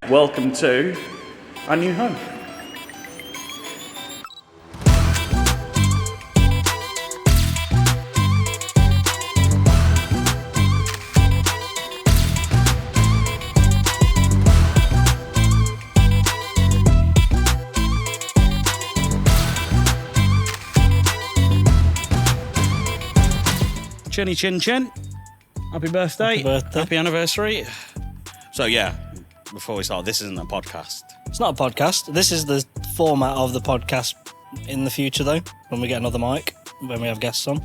Welcome to our new home. Chinny chin chin. Happy birthday. Happy birthday. Happy anniversary. So yeah, before we start, this isn't a podcast. It's not a podcast. This is the format of the podcast in the future, though, when we get another mic, when we have guests on.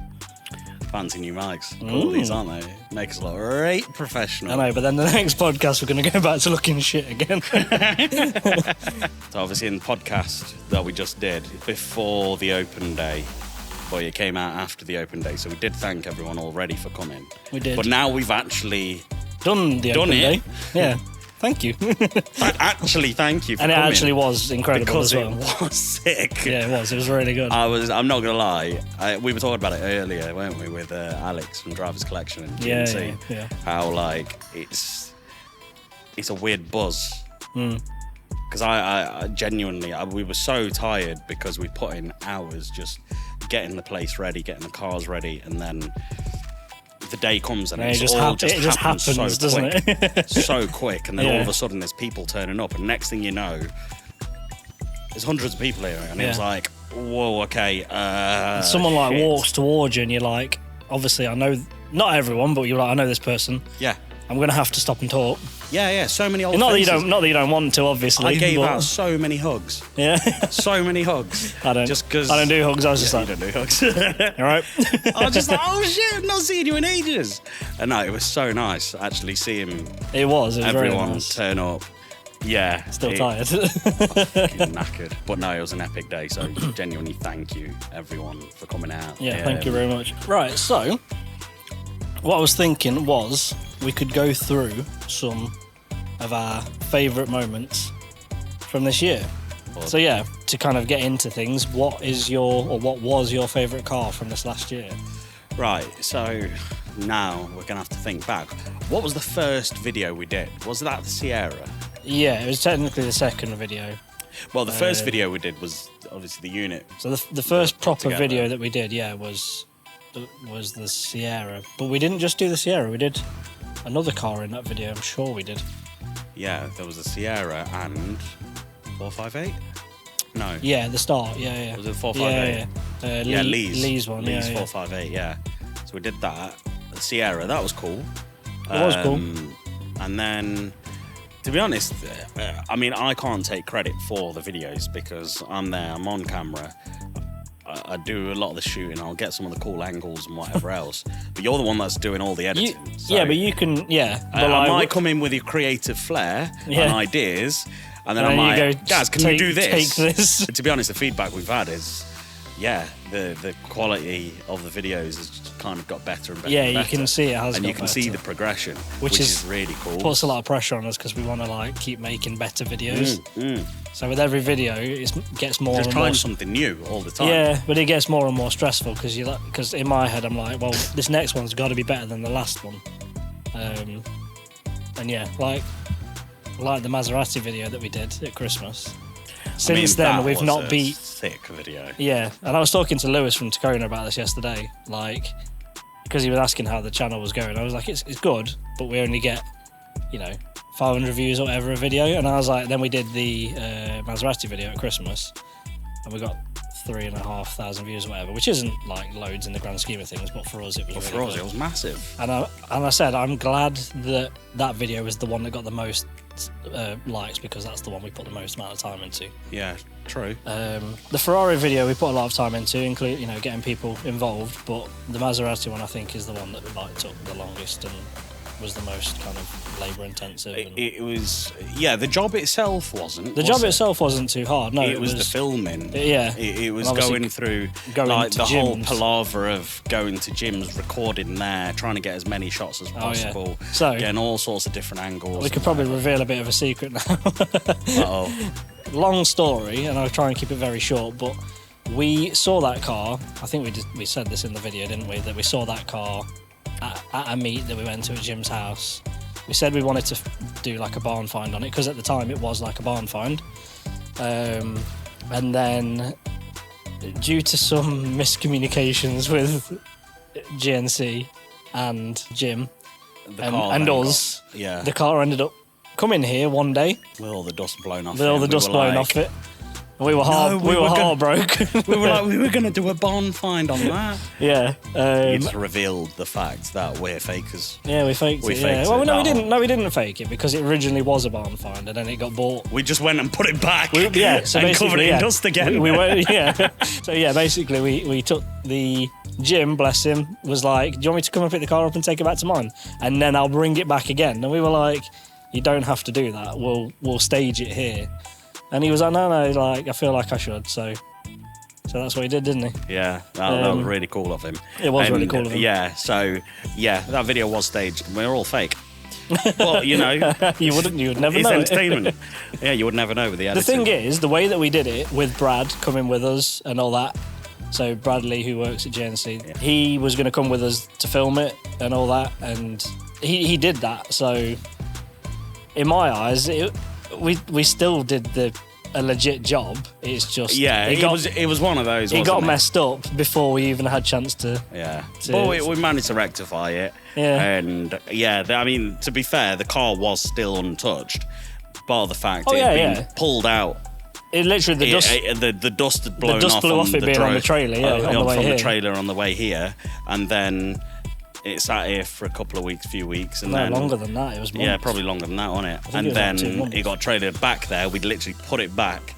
Fancy new mics. Cool these, aren't they? Make us look great professional. I know, but then the next podcast, we're going to go back to looking shit again. So obviously in the podcast that we just did, before the open day, but it came out after the open day, so we did thank everyone already for coming. We did. But now we've actually Done the open day. Yeah. Thank you. actually thank you for and it coming. actually was incredible Because as well. it was sick. Yeah, it was. It was really good. I'm not gonna lie. We were talking about it earlier, weren't we, with Alex from Drivers Collection and GNC, yeah. how like it's a weird buzz. Because I genuinely, we were so tired because we put in hours just getting the place ready, getting the cars ready, and then the day comes and it it's just all happens, so doesn't quick, it? so quick, and then Yeah. all of a sudden there's people turning up, and next thing you know, there's hundreds of people here, and it was like, whoa, okay. Someone like shit. walks towards you, and you're like, obviously, I know not everyone, but you're like, I know this person. Yeah. I'm gonna have to stop and talk. Yeah. So many old Not that faces. you don't want to, obviously. I gave but, out so many hugs. Yeah. So many hugs. I don't. Just because I don't do hugs. I was just you like, don't do hugs. all right. I was just like, oh shit, I've not seen you in ages. And no, it was so nice actually seeing It was very everyone nice. turn up. Yeah. Still tired. Fucking knackered. But no, it was an epic day, so genuinely thank you everyone for coming out. Yeah, thank you very much. Right, so what I was thinking was we could go through some of our favourite moments from this year. So yeah, to kind of get into things, what was your favourite car from this last year? Right, so now we're gonna have to think back. What was the first video we did? Was that the Sierra? Yeah, it was technically the second video. Well, the first video we did was obviously the unit. So the first proper together. video that we did, was the Sierra. But we didn't just do the Sierra, we did another car in that video, I'm sure we did. Yeah, there was a Sierra and 458? No. Yeah, the start, yeah. Was it 458? Yeah. Lee's one, Lee's yeah. 458, yeah. So we did that. The Sierra, that was cool. It was cool. And then, to be honest, I mean, I can't take credit for the videos because I'm there, I'm on camera. I do a lot of the shooting. I'll get some of the cool angles and whatever else. But you're the one that's doing all the editing. Yeah, but you can, yeah. But I like, might come in with your creative flair Yeah. and ideas, and then And I then you might, go, guys, can you do this? take this. To be honest, the feedback we've had is, yeah, the quality of the videos has kind of got better and better. Yeah, and you better. can see it has and got you can see better. the progression, Which which is- is really cool. Puts a lot of pressure on us because we want to like keep making better videos. Mm. So with every video, it gets more Just and more. trying something new all the time. Yeah, but it gets more and more stressful because in my head I'm like, well, this next one's got to be better than the last one. And yeah, like the Maserati video that we did at Christmas. I mean, Since then, that we've was not a beat. sick video. Yeah, and I was talking to Lewis from Tacona about this yesterday, like, because he was asking how the channel was going. I was like, it's good, but we only get, 500 views or whatever a video. And I was like, then we did the Maserati video at Christmas, and we got 3,500 views or whatever, which isn't like loads in the grand scheme of things, but for us it was. But really for us, good. it was massive. And I said I'm glad that video was the one that got the most likes because that's the one we put the most amount of time into. Yeah, true. The Ferrari video we put a lot of time into, including getting people involved, but the Maserati one I think is the one that like took the longest and was the most kind of labour intensive. It was, yeah, the job itself wasn't. The job itself wasn't too hard. No, It was the filming. Yeah. It was And obviously going through going like to the whole gyms. palaver of going to gyms, recording there, trying to get as many shots as possible, So- getting all sorts of different angles. We could probably reveal a bit of a secret now. Uh-oh. Long story, and I'll try and keep it very short, but we saw that car. I think we said this in the video, didn't we? That we saw that car at a meet that we went to at Jim's house. we said we wanted to do like a barn find on it because at the time it was like a barn find. And then, due to some miscommunications with GNC and Jim and us, the car ended up coming here one day with all the dust blown off. With all the dust blown off it. We were heartbroken. We were like, we were going to do a barn find on that. Yeah. You just revealed the fact that we're fakers. Yeah, we faked it. Faked well, it. no, we didn't. No, we didn't fake it because it originally was a barn find, and then it got bought. We just went and put it back. So and covered it in dust again. We went, yeah. So yeah, basically we took the Jim, bless him, was like, "Do you want me to come and pick the car up and take it back to mine, and then I'll bring it back again?" And we were like, "You don't have to do that. We'll stage it here." And he was like, no, like, I feel like I should. So that's what he did, didn't he? Yeah, that was really cool of him. It was really cool of him. Yeah, so, that video was staged. We're all fake. But, you know... you would never it's know. It's entertainment. Yeah, you would never know with the editing. The thing is, the way that we did it, with Brad coming with us and all that, so Bradley, who works at GNC, he was going to come with us to film it and all that, and he did that. So, in my eyes, we still did a legit job. It's just it was one of those. It got messed up before we even had a chance to. Yeah, but we managed to rectify it. Yeah, and I mean, to be fair, the car was still untouched, bar the fact it had been pulled out. It literally the dust had blown off. The dust blew off it being on the trailer. Yeah, on the way from here. the trailer on the way here, and then. It sat here for a couple of weeks, few weeks, and then longer than that. It was months. Yeah, probably longer than that, wasn't it? And then it got trailered back there. We'd literally put it back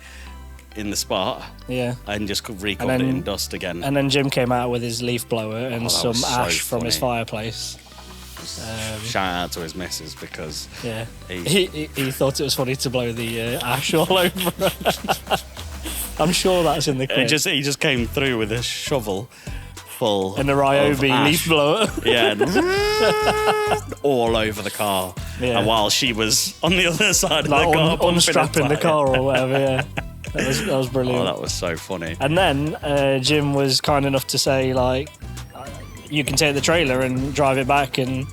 in the spot. Yeah. And just recovered it in dust again. And then Jim came out with his leaf blower and some ash from his fireplace. Shout out to his missus because he thought it was funny to blow the ash all over. I'm sure that's in the clip. He just came through with a shovel. Full and the Ryobi leaf blower. Yeah, all over the car. Yeah. And while she was on the other side of the car, unstrapping the car or whatever. Yeah, that was brilliant. Oh, that was so funny. And then Jim was kind enough to say, like, you can take the trailer and drive it back and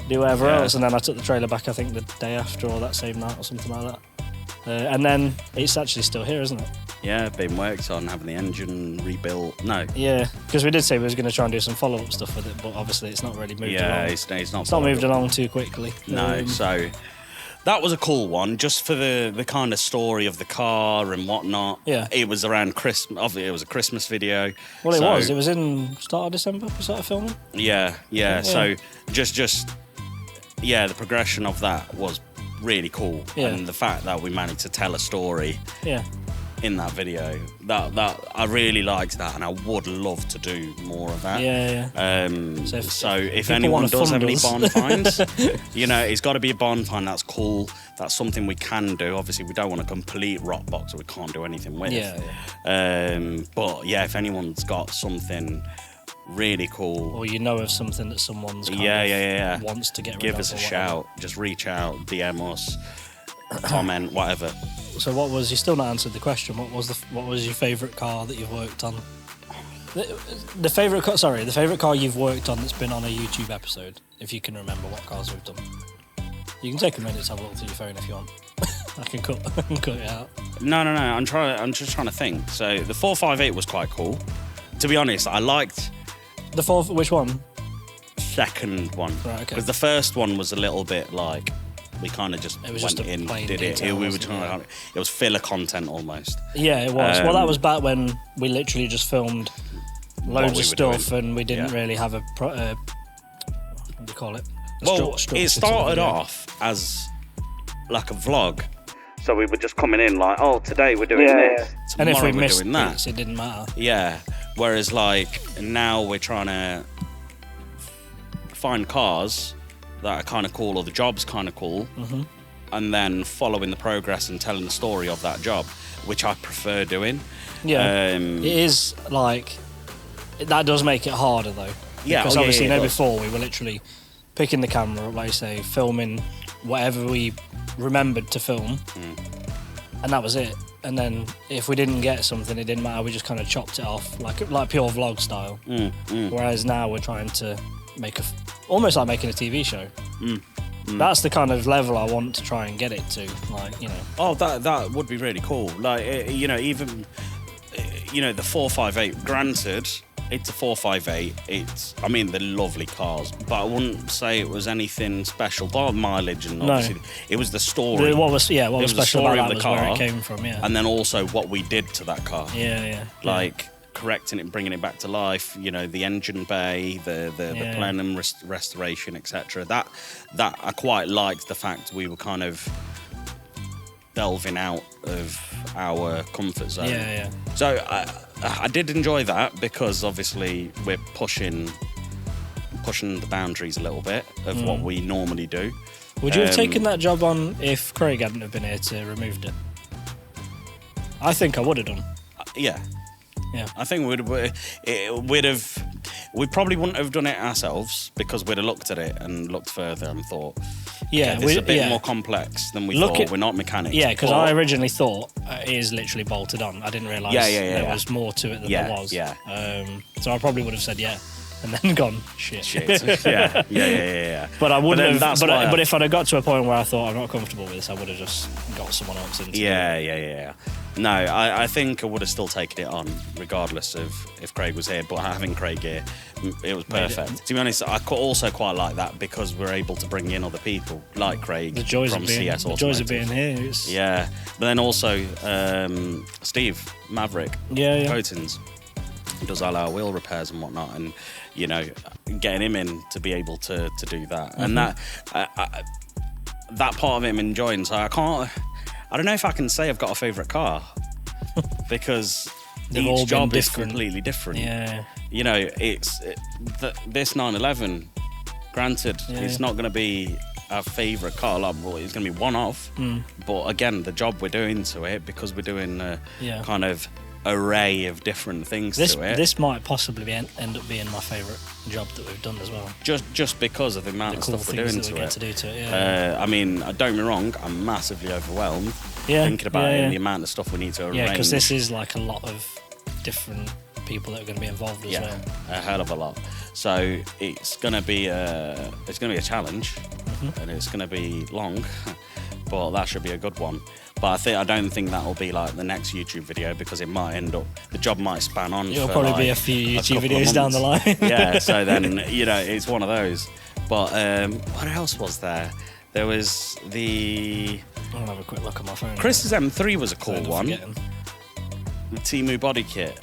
do whatever else. And then I took the trailer back, I think, the day after or that same night or something like that. And then it's actually still here, isn't it? Yeah, being worked on, having the engine rebuilt. No. Yeah, because we did say we was going to try and do some follow-up stuff with it, but obviously it's not really moved along. Yeah, it's not moved along too quickly. No, so that was a cool one, just for the kind of story of the car and whatnot. Yeah. It was around Christmas. Obviously, it was a Christmas video. Well, it was. It was in start of December we started filming. Yeah. So just the progression of that was really cool. Yeah. And the fact that we managed to tell a story. Yeah. In that video, that I really liked that, and I would love to do more of that. Yeah. So if anyone does have any barn finds, it's got to be a barn find that's cool. That's something we can do. Obviously, we don't want a complete rock box that we can't do anything with. But if anyone's got something really cool, or of something that someone's wants to get rid of, give us a shout. Just reach out, DM us. Comment, whatever. So you still not answered the question. What was your favourite car that you've worked on? The favourite car you've worked on that's been on a YouTube episode, if you can remember what cars we've done. You can take a minute to have a look through your phone if you want. I can cut it out. No. I'm just trying to think. So the 458 was quite cool. To be honest, I liked the which one? Second one. Right, okay. Because the first one was a little bit like. We kind of just went in, did it. It was filler content almost. Yeah, it was. Well, that was back when we literally just filmed loads of stuff and we didn't really have a what do you call it? It started off as like a vlog. So we were just coming in like, oh, today we're doing this. And if we missed doing that, it didn't matter. Yeah. Whereas like now we're trying to find cars that are kind of cool, or the job's kind of cool, and then following the progress and telling the story of that job, which I prefer doing. Yeah, it is like that does make it harder though. Yeah, because obviously before we were literally picking the camera up, like I say, filming whatever we remembered to film, and that was it. And then if we didn't get something, it didn't matter. We just kind of chopped it off like pure vlog style. Whereas now we're trying to make almost like making a TV show. That's the kind of level I want to try and get it to. Like, you know. Oh, that would be really cool. Like, you know, even, you know, the 458. Granted, it's a 458. I mean, they're lovely cars, but I wouldn't say it was anything special. Bar mileage and obviously, it was the story. What was special story about of that the was where car, it came from. Yeah. and then also what we did to that car. Yeah. Like correcting it, bringing it back to life. You know, the engine bay, the plenum restoration, etc. That I quite liked the fact we were kind of delving out of our comfort zone. Yeah. So I did enjoy that because obviously we're pushing the boundaries a little bit of what we normally do. Would you have taken that job on if Craig hadn't have been here to removed it? I think I would have done. Yeah. Yeah. I think we probably wouldn't have done it ourselves because we'd have looked at it and looked further and thought, yeah, this is a bit more complex than we thought. We're not mechanics. Yeah, because I originally thought it is literally bolted on. I didn't realise there was more to it than there was. Yeah. So I probably would have said yeah, and then gone shit. Yeah. But I wouldn't have. But But if I'd have got to a point where I thought I'm not comfortable with this, I would have just got someone else into it. Yeah. No, I think I would have still taken it on, regardless of if Craig was here. But having Craig here, it was perfect. To be honest, I also quite like that because we're able to bring in other people like Craig The joys from of being, CS the joys of Automotive. being here. Yeah, but then also Steve Maverick, Coatings, does all our wheel repairs and whatnot, and you know, getting him in to be able to do that, and that part of him enjoying. So I don't know if I can say I've got a favourite car because each job is completely different. Yeah. You know, this 911. Granted, it's not going to be our favourite car. Like, well, it's going to be one of. But again, the job we're doing to it, because we're doing a kind of array of different things to it. This might possibly end up being my favourite job that we've done as well. Just because of the amount of stuff we're doing to it. To do to it. I mean, don't get me wrong, I'm massively overwhelmed thinking about it and the amount of stuff we need to arrange. Yeah, because this is like a lot of different people that are going to be involved as well. A hell of a lot. So it's going to be a challenge, and it's going to be long, but that should be a good one. But I don't think that'll be like the next YouTube video because it might end up, the job might span on. It'll probably be a few YouTube videos down the line. Yeah, so then, you know, it's one of those. But what else was there? There was I'll have a quick look at my phone. Chris's M3 was a cool one. The Temu body kit.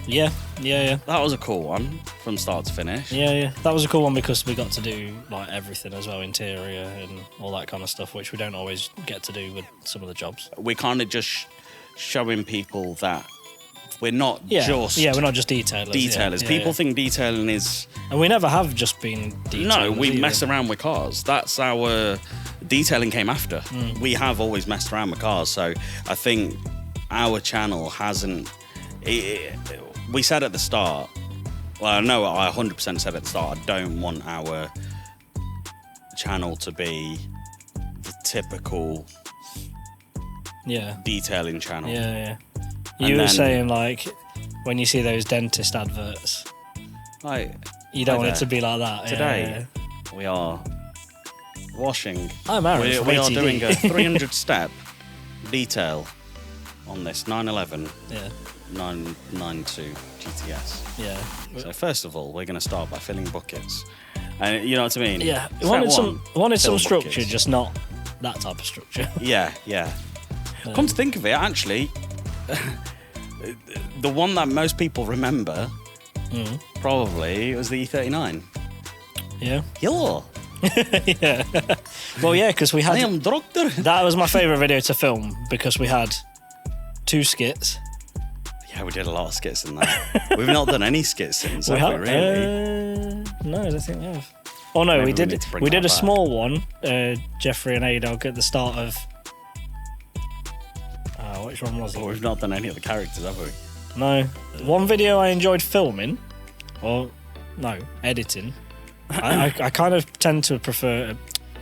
Yeah. That was a cool one from start to finish. Yeah. That was a cool one because we got to do like everything as well, interior and all that kind of stuff, which we don't always get to do with some of the jobs. We're kind of just showing people that we're not we're not just detailers. People think detailing is... And we never have just been detailers. No, we mess around with cars. That's our... Detailing came after. We have always messed around with cars, so I think our channel hasn't... We said at the start, well, I know I 100% said at the start, I don't want our channel to be the typical detailing channel. Yeah. You were saying, like, when you see those dentist adverts, like, you don't want it to be like that. Today, we are washing. I'm married. We are doing a 300-step detail on this 911. 992 GTS. Yeah. So first of all, we're going to start by filling buckets, and you know what I mean. Yeah. Wanted some structure, buckets. Just not that type of structure. Yeah. Come to think of it, actually, the one that most people remember probably was the E39. Yeah. Hello. Yeah. Well, yeah, because we had. I am doctor. That was my favourite video to film because we had 2 skits. Yeah, we did a lot of skits in that. We've not done any skits since, have we, really? No, I don't think we have. Oh, no, maybe we did a small one, Jeffrey and A-Dog, at the start of... which one was it? Well, we've not done any of the characters, have we? No. One video I enjoyed filming, editing. I kind of tend to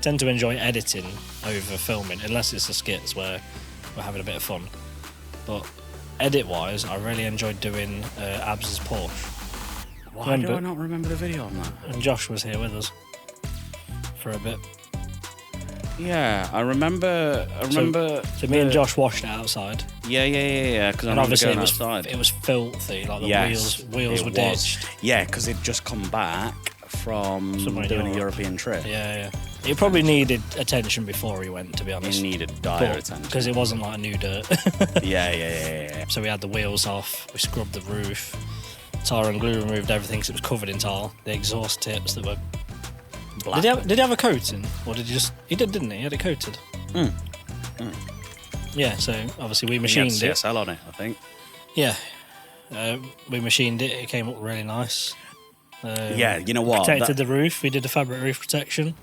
enjoy editing over filming, unless it's the skits where we're having a bit of fun. But... edit-wise, I really enjoyed doing Abs's Porsche. Why do I not remember the video on that? And Josh was here with us for a bit. Yeah, I remember. So me and Josh washed it outside, Yeah. Because I and remember obviously going it was outside. it was filthy. Like the wheels it were was. ditched. Yeah, because it'd just come back from Somewhere in doing a Europe. European trip. Yeah. It probably needed attention before he went, to be honest. It needed dire attention. Because it wasn't like new dirt. Yeah. So we had the wheels off, we scrubbed the roof, tar and glue removed everything because it was covered in tar. The exhaust tips that were black. Did he have a coating? Or did he just... He did, didn't he? He had it coated. Yeah, so obviously we machined He had it. CSL on it, I think. Yeah. We machined it, it came up really nice. Yeah, you know what? Protected the roof, we did a fabric roof protection.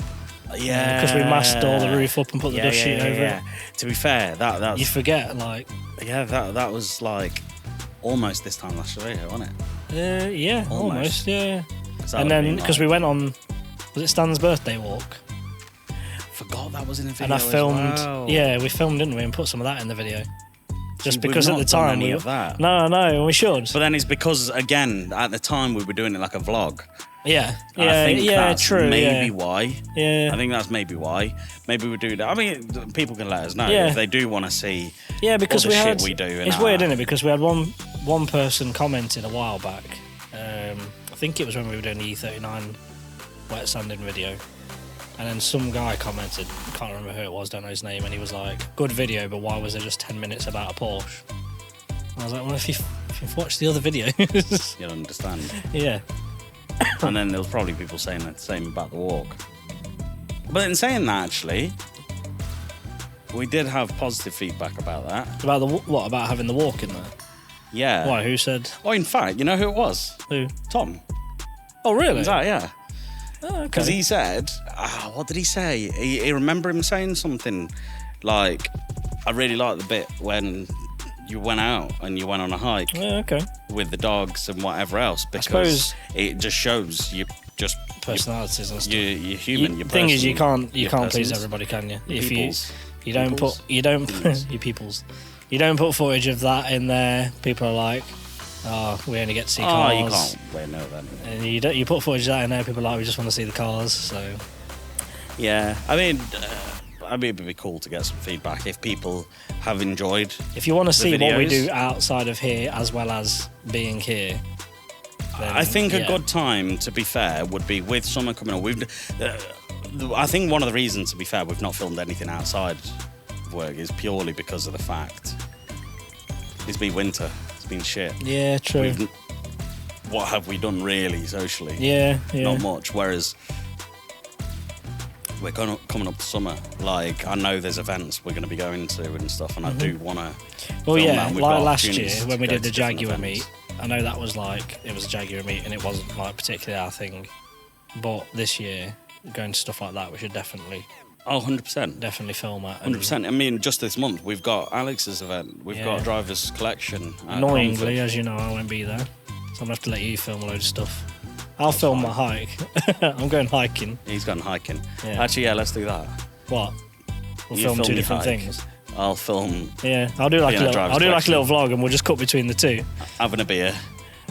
Yeah. Because we masked all the roof up and put the dust sheet over it. To be fair, that's... You forget, like... Yeah, that was like almost this time last year, wasn't it? Yeah, almost, yeah. 'Cause that And would've then, been because we went on... Was it Stan's birthday walk? forgot that was in a video. And I filmed... as well. Yeah, we filmed, didn't we? And put some of that in the video. Just We've because at not the done time... any we of that. No, we should. But then it's because, again, at the time we were doing it like a vlog. Yeah, And I think that's true. maybe yeah. why. Yeah. I think that's maybe why. Maybe we do that. I mean, people can let us know Yeah. if they do want to see. Yeah, because all the we had. shit we do and It's that. weird, isn't it? Because we had one person commented a while back. I think it was when we were doing the E39 wet sanding video, and then some guy commented. Can't remember who it was. Don't know his name. And he was like, "Good video, but why was there just 10 minutes about a Porsche?" And I was like, "Well, if you've watched the other videos, You'll understand. yeah." And then there's probably people saying the same about the walk. But in saying that, actually, we did have positive feedback about that. About what? About having the walk in there? Yeah. Why? Who said? Oh, in fact, you know who it was? Who? Tom. Oh, really? Was that, yeah. Oh, Because okay. he said, what did he say? He remember him saying something like, I really like the bit when you went out and you went on a hike Yeah, okay. with the dogs and whatever else, because suppose- it just shows you just Personalities and stuff. you're human. You're thing is, you person, can't you're please persons. everybody, can you? If Peoples. you don't Peoples. put you don't Peoples. you peoples you don't put footage of that in there, people are like, oh, we only get to see Oh, cars. you can't. Wait, no, then. And you put footage of that in there, people are like, we just want to see the cars. So Yeah, I mean, it'd be cool to get some feedback if people have enjoyed. if you want to see what we videos. do outside of here as well as being here, then, I think a yeah. good time, to be fair, would be with summer coming up. I think one of the reasons, to be fair, we've not filmed anything outside of work is purely because of the fact it's been winter. It's been shit. Yeah, true. What have we done really socially? Yeah. Not much. Whereas we're coming up to summer. Like, I know there's events we're going to be going to and stuff, and I do want to. Well, yeah, We've like got last year opportunities when we to go did the to different Jaguar events. meet, I know that was like, it was a Jaguar meet and it wasn't like particularly our thing. But this year, going to stuff like that, we should definitely Oh, 100%. film it. and 100%. I mean, just this month, we've got Alex's event. We've got Yeah. Driver's Collection. at Annoyingly, Cromford. as you know, I won't be there. So I'm going to have to let you film a load of stuff. I'll film my hike. I'm going hiking. He's gone hiking. Yeah. Actually, yeah, let's do that. What? We'll You film two your different hike. things. I'll film Yeah, I'll do like Being a a driver's little vlog and we'll just cut between the two. having a beer.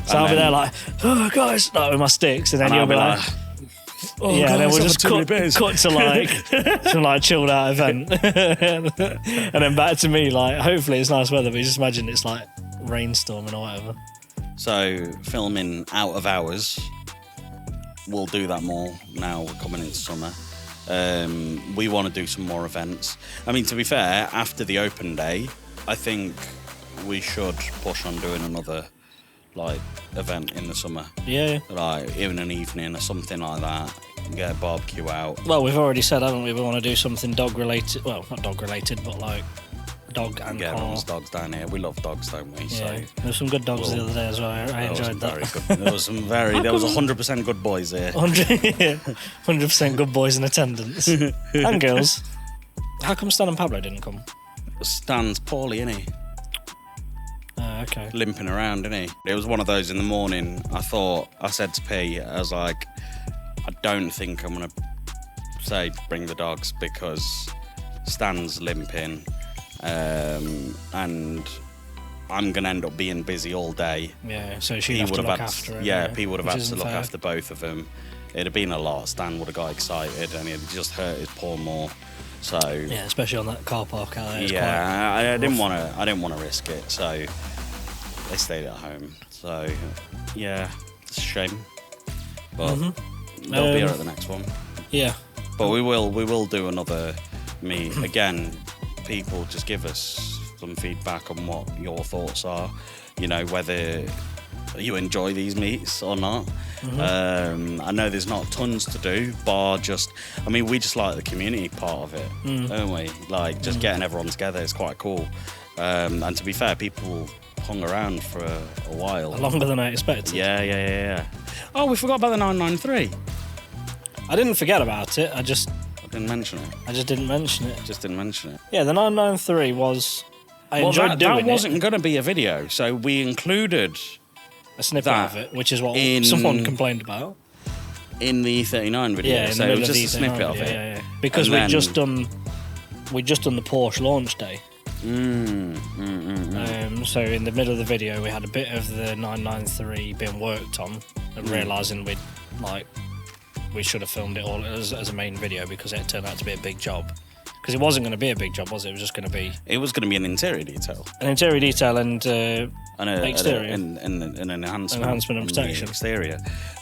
So I'll be there like, oh guys, like with my sticks, and then And you'll I'll be be like, like, oh, yeah, and then guys, we'll I've just had too many beers. cut to like some like chilled out event, and then back to me like, hopefully it's nice weather, but you just imagine it's like rainstorming or whatever. So, filming out of hours. We'll do that more now we're coming into summer. We want to do some more events. I mean, to be fair, after the open day, I think we should push on doing another like event in the summer. Yeah. Like even an evening or something like that. Get a barbecue out. Well, we've already said, haven't we? We want to do something dog related. Well, not dog related, but like dog and Get car. everyone's dogs down here. We love dogs, don't we? Yeah. So There's some good dogs the Well, other day as well. I enjoyed that. Very good. There was some very. There was 100% good boys here. 100% good boys in attendance and girls. How come Stan and Pablo didn't come? Stan's poorly, isn't he? Okay. Limping around, isn't he? It was one of those in the morning. I said to P, I was like, I don't think I'm gonna say bring the dogs because Stan's limping, and I'm gonna end up being busy all day. Yeah, so she'd He have to would look have after had, it. yeah, P would have which had to isn't look fair. after both of them. It'd have been a lot. Stan would have got excited, and it just hurt his paw more. So Yeah, especially on that car park out there. It's yeah, I didn't want to risk it, so they stayed at home. So yeah, it's a shame, but they'll be here at the next one. Yeah. But we will do another meet again. People just give us some feedback on what your thoughts are. You know, whether you enjoy these meets or not. I know there's not tons to do, bar just. I mean, we just like the community part of it, don't we? Like just getting everyone together is quite cool. And to be fair, people hung around for a while. Longer than I expected. Yeah. Oh, we forgot about the 993. I didn't forget about it. I just Didn't mention it. didn't mention it. Just didn't mention it. Yeah, the 993 was. I enjoyed that doing wasn't it. going to be a video, so we included A snippet that of it, which is what in- someone complained about. in the E39 video. Yeah, in so the it middle was of just the a snippet E39 of it. video, yeah. Because And then- we'd just done the Porsche launch day. So in the middle of the video, we had a bit of the 993 being worked on, and realising we should have filmed it all as a main video because it turned out to be a big job. Because it wasn't going to be a big job, was it? It was just going to be It was going to be an interior detail. an interior detail and exterior. And an enhancement. Enhancement and on the protection. exterior.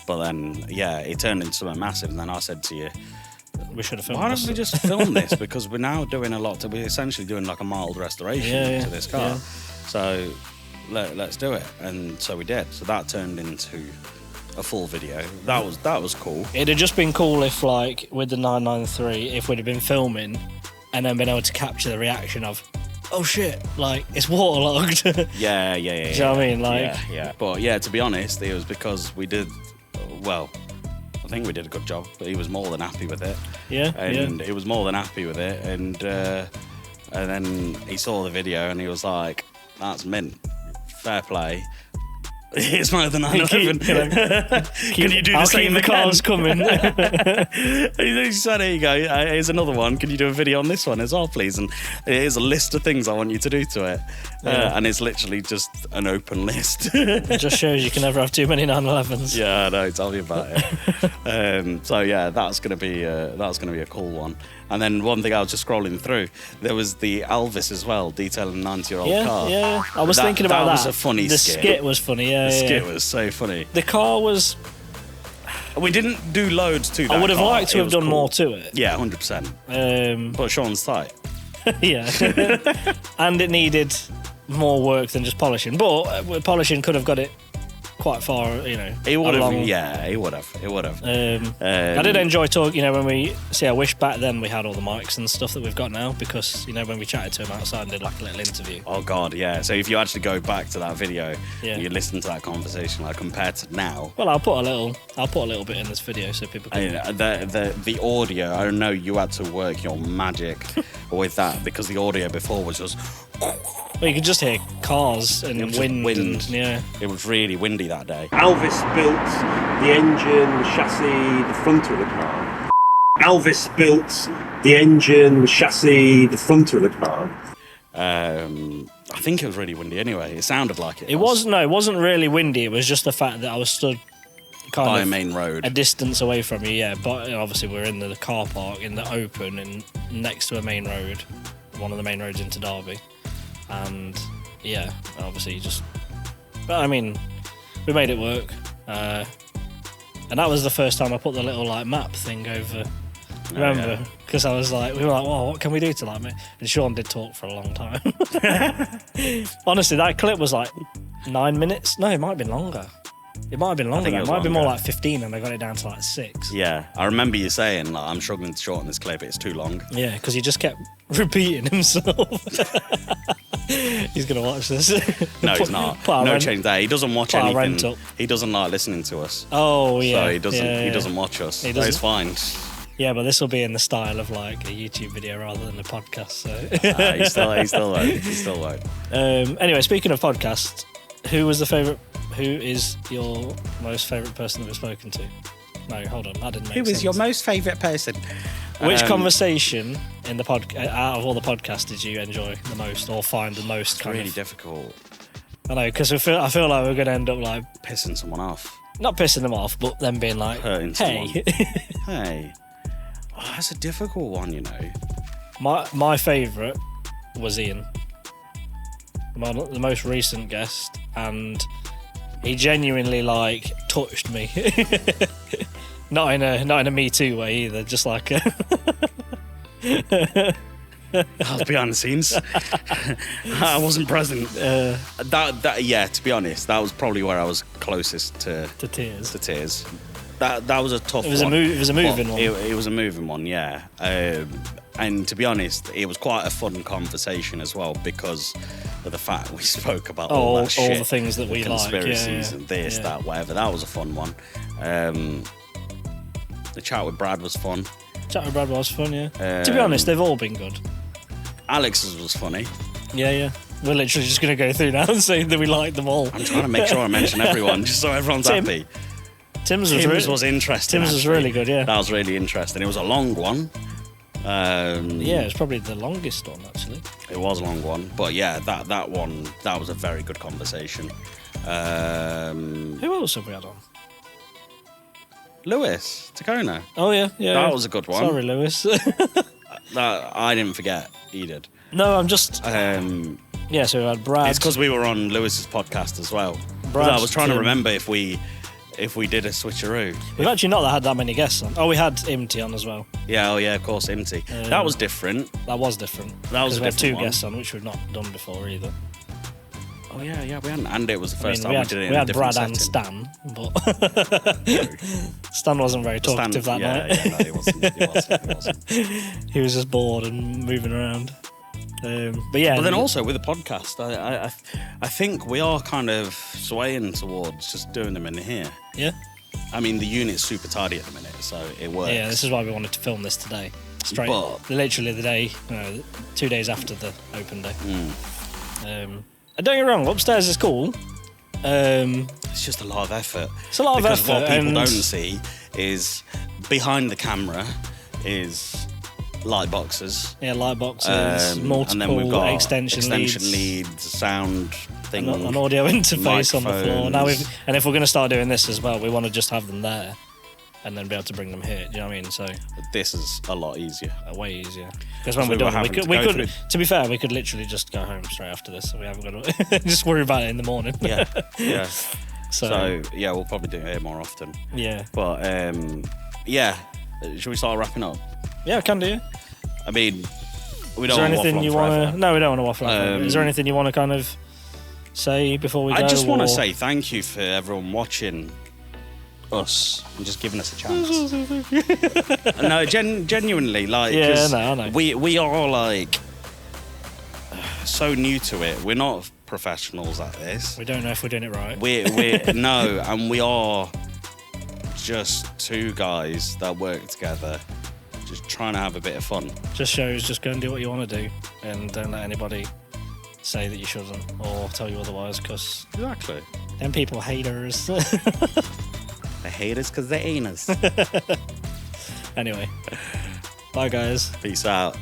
But then, yeah, it turned into something massive. And then I said to you, we should have filmed why this. don't we just film this? Because we're now doing we're essentially doing like a mild restoration to this car. Yeah. So let's do it. And so we did. So that turned into a full video. That was cool. It'd have just been cool if, like, with the 993, if we'd have been filming and then been able to capture the reaction of, oh shit, like, it's waterlogged. Yeah. Do you know what I mean? Like, yeah. But yeah, to be honest, it was because we did, well, I think we did a good job, but he was more than happy with it. And he was more than happy with it. And then he saw the video and he was like, that's mint. Fair play. It's not the 911. Can you do the I'll same keep the again? cars coming. He said, here you go, here's another one. Can you do a video on this one as well, please? And here's a list of things I want you to do to it. And it's literally just an open list. It just shows you can never have too many 911s. Yeah, I know. Tell me about it. So yeah, that's gonna be a cool one. And then one thing I was just scrolling through, there was the Elvis as well, detailing a 90-year-old car. Yeah. I was thinking about that. That was a funny the skit. skit was funny, yeah. The skit was so funny. The car was... We didn't do loads to that I would have car. liked to It have was done cool. more to it. Yeah, 100%. But Sean's tight. Yeah. And it needed more work than just polishing. But polishing could have got it quite far, you know. It would have, along. yeah, it would have. It would have. I did enjoy talking, you know, when we see, I wish back then we had all the mics and stuff that we've got now, because, you know, when we chatted to him outside and did like a little interview. Oh God, yeah. So if you actually go back to that video, Yeah. you listen to that conversation, like compared to now. Well, I'll put a little bit in this video so people I can. mean, the audio, I don't know, you had to work your magic with that because the audio before was just, Well, you could just hear cars and It was just wind. wind. And, yeah. it was really windy that day. Elvis built the engine, the chassis, the front of the car. Elvis built the engine, the chassis, the front of the car. I think it was really windy anyway. It sounded like it. It wasn't really windy. It was just the fact that I was stood kind by a of main road. a distance away from you. Yeah, but obviously we're in the car park in the open and next to a main road, one of the main roads into Derby, and yeah, obviously just. But I mean, we made it work, and that was the first time I put the little like map thing over. Remember? yeah. Because I was like, we were like, "Well, what can we do to like me?" And Sean did talk for a long time. Honestly, that clip was like 9 minutes. No, it might have been longer. It might have been longer. think it It was might have been more longer. like 15, and I got it down to like 6. Yeah, I remember you saying, like, I'm struggling to shorten this clip. It's too long. Yeah, because he just kept repeating himself. He's gonna watch this. No, he's not. Put our No rent- change there. He doesn't watch put our rent anything. up. He doesn't like listening to us. Oh yeah. So he doesn't. Yeah, He yeah. doesn't watch us. He So it's doesn't. fine. Yeah, but this will be in the style of like a YouTube video rather than a podcast. So. He still won't. He still won't. Anyway, speaking of podcasts, who is your most favourite person that we've spoken to? No, hold on, that didn't make sense. most favourite person? Which conversation in the out of all the podcasts did you enjoy the most or find the most It's kind really of? difficult. I know, because I feel like we're going to end up like, Pissing someone off. not pissing them off, but them being like, Hurting hey. someone. Hey. Oh, that's a difficult one, you know. My favourite was Ian, the most recent guest, and he genuinely like touched me. not in a Me Too way either, just like I'll be behind the scenes. I wasn't present. To be honest, that was probably where I was closest to tears. To tears. That was a tough It was one. it was a moving one. It was a moving one, yeah. And to be honest, it was quite a fun conversation as well because of the fact we spoke about all that shit, all the things that we like, conspiracies and this, that, whatever. That was a fun one. The chat with Brad was fun. Chat with Brad was fun, yeah. To be honest, they've all been good. Alex's was funny. Yeah. We're literally just going to go through now and say that we like them all. I'm trying to make sure I mention everyone, just so everyone's happy. Tim's was interesting. Tim's was really good, yeah. That was really interesting. It was a long one. Yeah, it's probably the longest one, actually. It was a long one, but yeah, that one, that was a very good conversation. Who else have we had on? Lewis Tacona. Oh yeah. That was a good one. Sorry, Lewis. That I didn't forget. He did. No, I'm just. Yeah, so we had Brad. It's because we were on Lewis's podcast as well. Brad, I was trying Tim. to remember if we did a switcheroo. We've actually not had that many guests on. Oh, we had Imti on as well. Yeah, of course, Imti. That was different. That was different. That was a we had different two one. guests on, which we've not done before either. Oh yeah, we hadn't. And it was the first time we we had, did it we in a had different Brad setting. and Stan, but Stan wasn't very talkative that night. Yeah, no, he wasn't. He was just bored and moving around. But yeah. But then also with the podcast, I think we are kind of swaying towards just doing them in here. Yeah. I mean, the unit's super tidy at the minute, so it works. Yeah, this is why we wanted to film this today. Literally the day, 2 days after the open day. And don't get me wrong, upstairs is cool. It's just a lot of effort. It's a lot of because effort. What people don't see is behind the camera is light boxes. Yeah, light boxes, multiple and then we've got extension leads, sound thing, an audio interface on the floor. microphones. And if we're going to start doing this as well, we want to just have them there and then be able to bring them here. Do you know what I mean? So This is a lot easier. way easier. Because when we we're were done, we having could. to go through- To be fair, we could literally just go home straight after this, so we haven't got to just worry about it in the morning. Yeah. So yeah, we'll probably do it here more often. yeah, But yeah, should we start wrapping up? I can do. I mean, we Is don't there want to anything waffle you on want forever. to? No, we don't want to waffle on. Is there anything you want to kind of say before we go? I just want or- to say thank you for everyone watching us and just giving us a chance. No, genuinely, like, Yeah, 'cause I know. we are like so new to it. We're not professionals at this. We don't know if we're doing it right. We're no, and we are just two guys that work together, just trying to have a bit of fun. Just shows, just go and do what you want to do, and don't let anybody say that you shouldn't or tell you otherwise, because Exactly. then people haters. They hate us because they ain't us. Anyway, bye guys. Peace out.